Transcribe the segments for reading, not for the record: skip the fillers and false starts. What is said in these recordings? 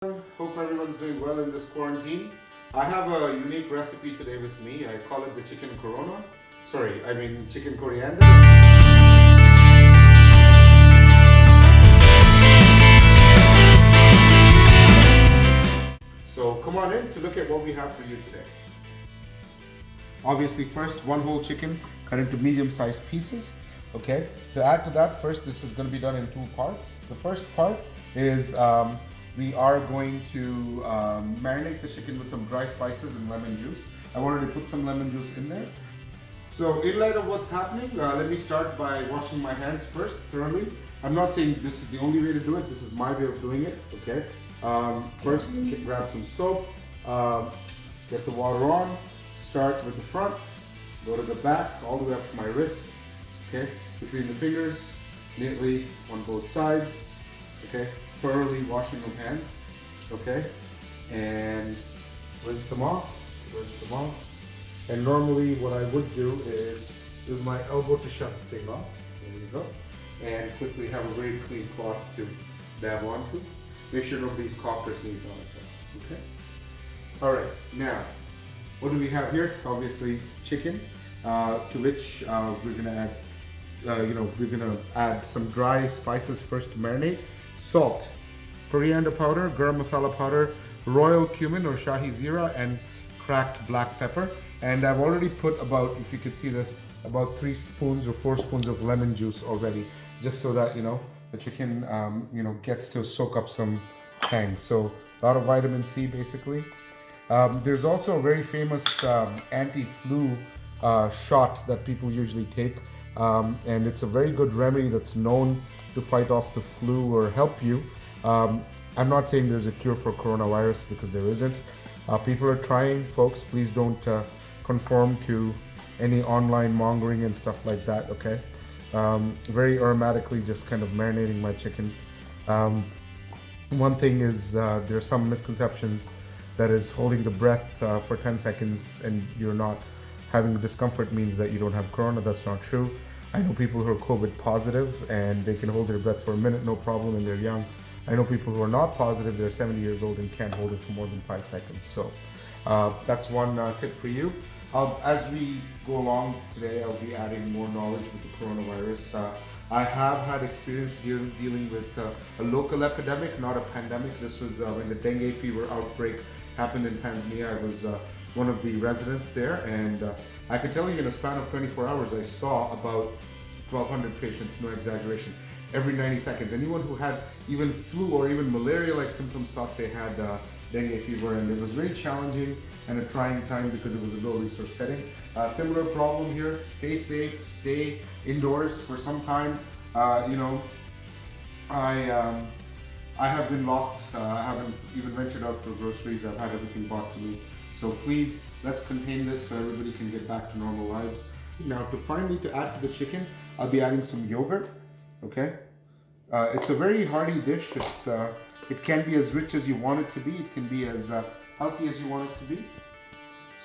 Hope everyone's doing well in this quarantine. I have a unique recipe today with me. I call it the chicken corona. Chicken coriander. So come on in to look at what we have for you today. Obviously, first one whole chicken cut into medium-sized pieces. Okay. To add to that, first this is going to be done in two parts. The first part is we are going to marinate the chicken with some dry spices and lemon juice. I've already put some lemon juice in there. So in light of what's happening, let me start by washing my hands first thoroughly. I'm not saying this is the only way to do it. This is my way of doing it. Okay. First, grab some soap, get the water on, start with the front, go to the back, all the way up to my wrists, okay, between the fingers, neatly on both sides, okay, thoroughly washing the hands, okay, and rinse them off, and normally what I would do is use my elbow to shut the thing off, there you go, and quickly have a very clean cloth to dab onto. Make sure nobody's coughed or sneezed on it, okay? All right, now, what do we have here? Obviously, chicken, to which we're gonna add some dry spices first to marinate. Salt, coriander powder, garam masala powder, royal cumin or shahi zeera, and cracked black pepper. And I've already put about, if you could see this, about 3 spoons or 4 spoons of lemon juice already, just so that, the chicken, gets to soak up some tang. So a lot of vitamin C, basically. There's also a very famous anti-flu shot that people usually take, and it's a very good remedy that's known to fight off the flu or help you. I'm not saying there's a cure for coronavirus, because there isn't. People are trying, folks. Please don't conform to any online mongering and stuff like that, okay? Very aromatically, just kind of marinating my chicken. One thing is there's some misconceptions that is holding the breath for 10 seconds and you're not having discomfort means that you don't have corona. That's not true. I know people who are COVID positive and they can hold their breath for a minute, no problem, and they're young. I know people who are not positive, they're 70 years old and can't hold it for more than 5 seconds. So that's one tip for you. As we go along today, I'll be adding more knowledge with the coronavirus. I have had experience dealing with a local epidemic, not a pandemic. This was when the dengue fever outbreak happened in Tanzania. I was one of the residents there, and I can tell you in a span of 24 hours, I saw about 1,200 patients, no exaggeration, every 90 seconds. Anyone who had even flu or even malaria-like symptoms thought they had dengue fever, and it was very challenging and a trying time because it was a low-resource setting. Similar problem here. Stay safe, stay indoors for some time. I have been locked. I haven't even ventured out for groceries. I've had everything brought to me. So please, let's contain this so everybody can get back to normal lives. Now, to add to the chicken, I'll be adding some yogurt. Okay, it's a very hearty dish. It can be as rich as you want it to be. It can be as healthy as you want it to be.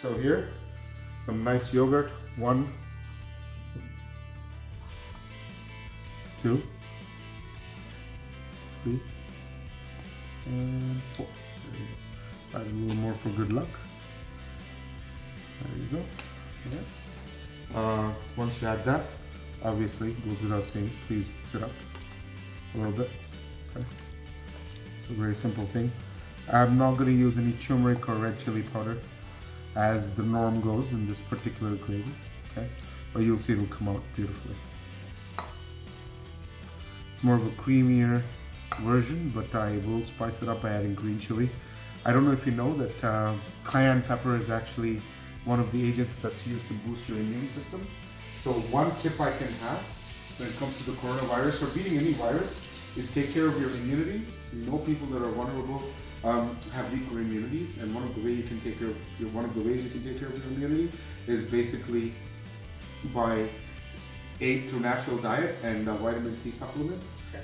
So here, some nice yogurt. 1, 2, 3, and 4. There you go. Add a little more for good luck. There you go. Yeah. Once you add that, obviously, goes without saying, please mix it up a little bit. Okay. It's a very simple thing. I'm not going to use any turmeric or red chili powder as the norm goes in this particular gravy, okay? But you'll see it'll come out beautifully. It's more of a creamier version, but I will spice it up by adding green chili. I don't know if you know that cayenne pepper is actually one of the agents that's used to boost your immune system. So one tip I can have when it comes to the coronavirus or beating any virus is take care of your immunity. You know, people that are vulnerable have weaker immunities, and one of the ways you can take care of your immunity is basically by through natural diet and vitamin C supplements. Okay.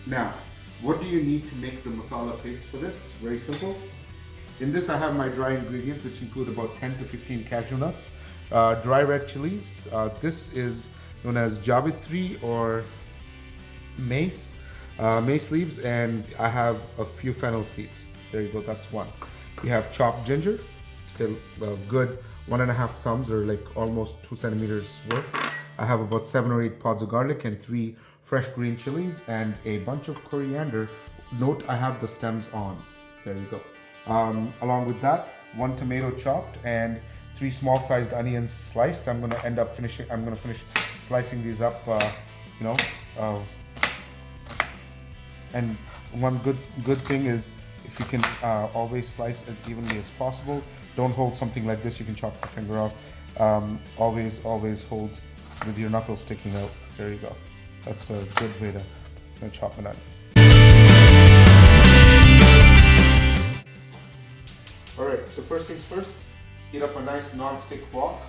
Now, what do you need to make the masala paste for this? Very simple. In this, I have my dry ingredients, which include about 10 to 15 cashew nuts, dry red chilies. This is known as javitri or mace leaves, and I have a few fennel seeds. There you go, that's one. You have chopped ginger, okay, a good 1.5 thumbs or like almost 2 centimeters worth. I have about 7 or 8 pods of garlic and 3 fresh green chilies and a bunch of coriander. Note I have the stems on. There you go. Along with that, 1 tomato chopped and 3 small sized onions sliced. I'm gonna finish slicing these up, and one good thing is if you can always slice as evenly as possible. Don't hold something like this, you can chop your finger off. Always hold with your knuckles sticking out. There you go. That's a good way to chop an onion. Alright, so first things first, heat up a nice non-stick wok.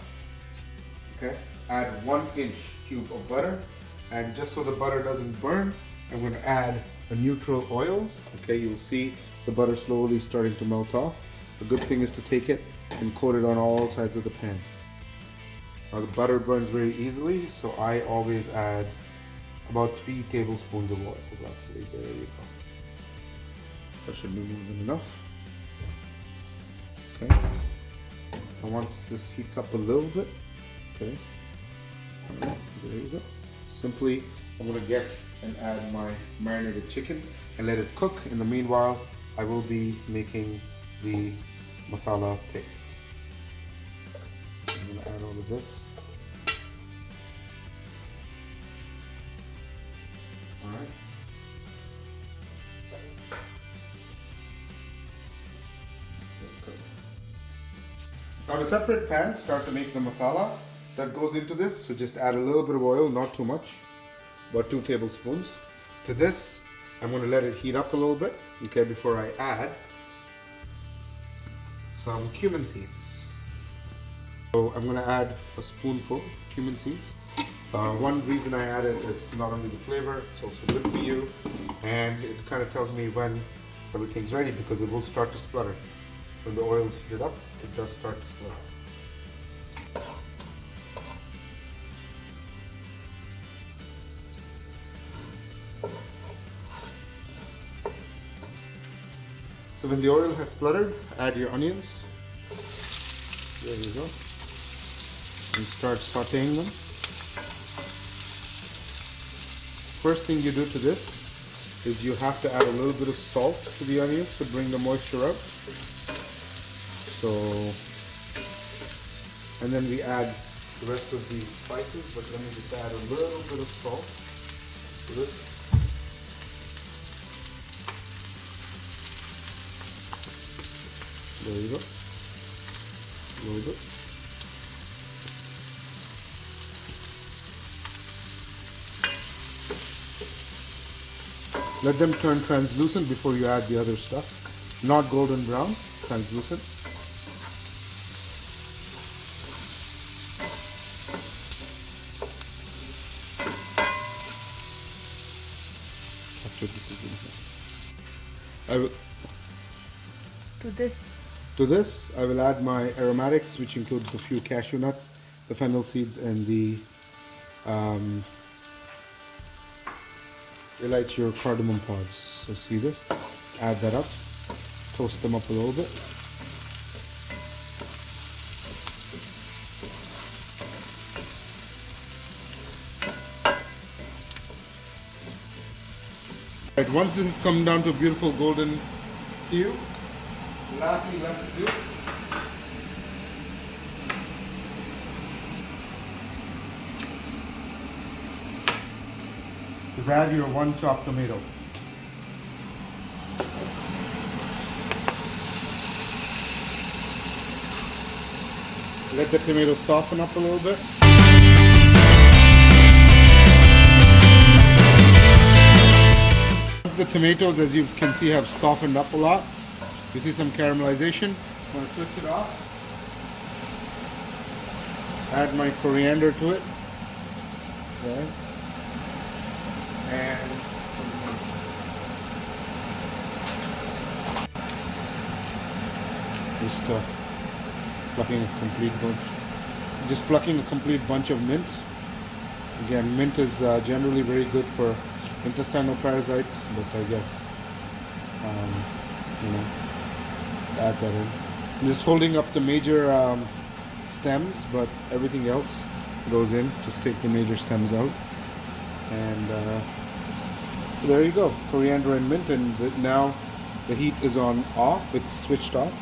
Okay, add 1 inch cube of butter, and just so the butter doesn't burn, I'm going to add a neutral oil. Okay, you'll see the butter slowly starting to melt off. The good thing is to take it and coat it on all sides of the pan. Now the butter burns very easily, so I always add about 3 tablespoons of oil roughly. There you go. That should be more than enough. Okay. And once this heats up a little bit, okay, alright, there you go. Simply, I'm gonna get and add my marinated chicken and let it cook. In the meanwhile, I will be making the masala paste. I'm gonna add all of this. Alright. Now in a separate pan, start to make the masala that goes into this. So just add a little bit of oil, not too much, about 2 tablespoons. To this, I'm going to let it heat up a little bit, okay, before I add some cumin seeds. So I'm going to add a spoonful of cumin seeds. One reason I add it is not only the flavor, it's also good for you, and it kind of tells me when everything's ready because it will start to splutter. When the oil's heated up, it does start to splutter. So when the oil has spluttered, add your onions. There you go. And start sauteing them. First thing you do to this is you have to add a little bit of salt to the onions to bring the moisture out. So, and then we add the rest of the spices, but let me just add a little bit of salt to this. There you go. A little bit. Let them turn translucent before you add the other stuff. Not golden brown, translucent. After this is done. To this, I will add my aromatics, which include a few cashew nuts, the fennel seeds, and the elaichi or cardamom pods. So see this? Add that up, toast them up a little bit. Right, once this has come down to a beautiful golden hue, last thing left to do is add your 1 chopped tomato. Let the tomato soften up a little bit. Once the tomatoes, as you can see, have softened up a lot, you see some caramelization. I'm going to switch it off. Add my coriander to it. Okay. And just plucking a complete bunch of mint. Again, mint is generally very good for intestinal parasites, but I guess add that in. I'm just holding up the major stems, but everything else goes in. Just take the major stems out. And there you go, coriander and mint. And now the heat is on off, it's switched off.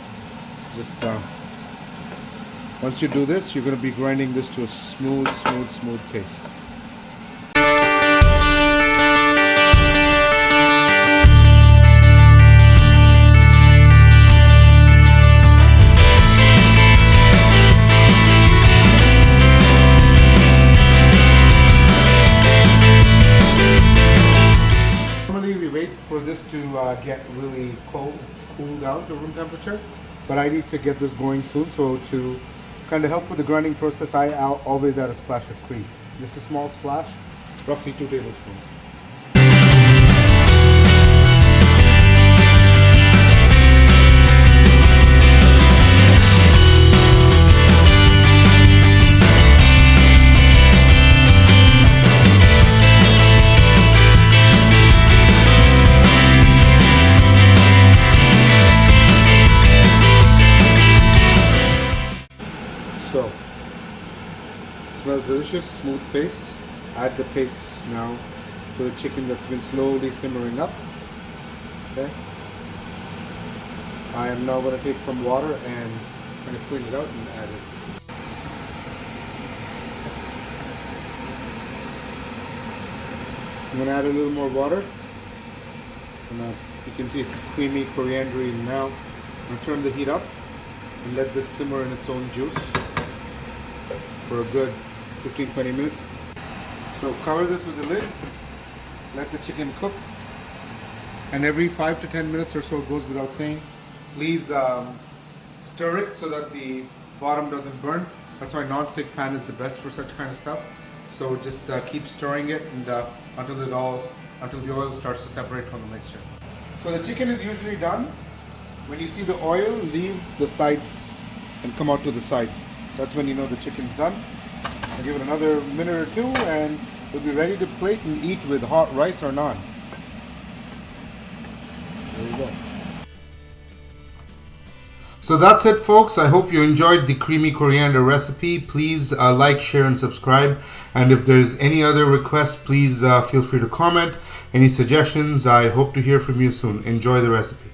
Just once you do this, you're going to be grinding this to a smooth paste. For this to get really cool down to room temperature, but I need to get this going soon. So to kind of help with the grinding process, I always add a splash of cream, just a small splash, roughly 2 tablespoons. So, smells delicious, smooth paste. Add the paste now to the chicken that's been slowly simmering up. Okay. I am now going to take some water and kind of clean it out and add it. I'm going to add a little more water. And you can see it's creamy, coriandery now. I'm going to turn the heat up and let this simmer in its own juice for a good 15-20 minutes. So cover this with the lid, let the chicken cook, and every 5 to 10 minutes or so, it goes without saying, please stir it so that the bottom doesn't burn. That's why non-stick pan is the best for such kind of stuff. So just keep stirring it and until the oil starts to separate from the mixture. So the chicken is usually done. When you see the oil leave the sides and come out to the sides, that's when you know the chicken's done. I'll give it another minute or two and it'll be ready to plate and eat with hot rice or naan. There you go. So that's it, folks. I hope you enjoyed the creamy coriander recipe. Please like, share, and subscribe. And if there's any other requests, please feel free to comment. Any suggestions, I hope to hear from you soon. Enjoy the recipe.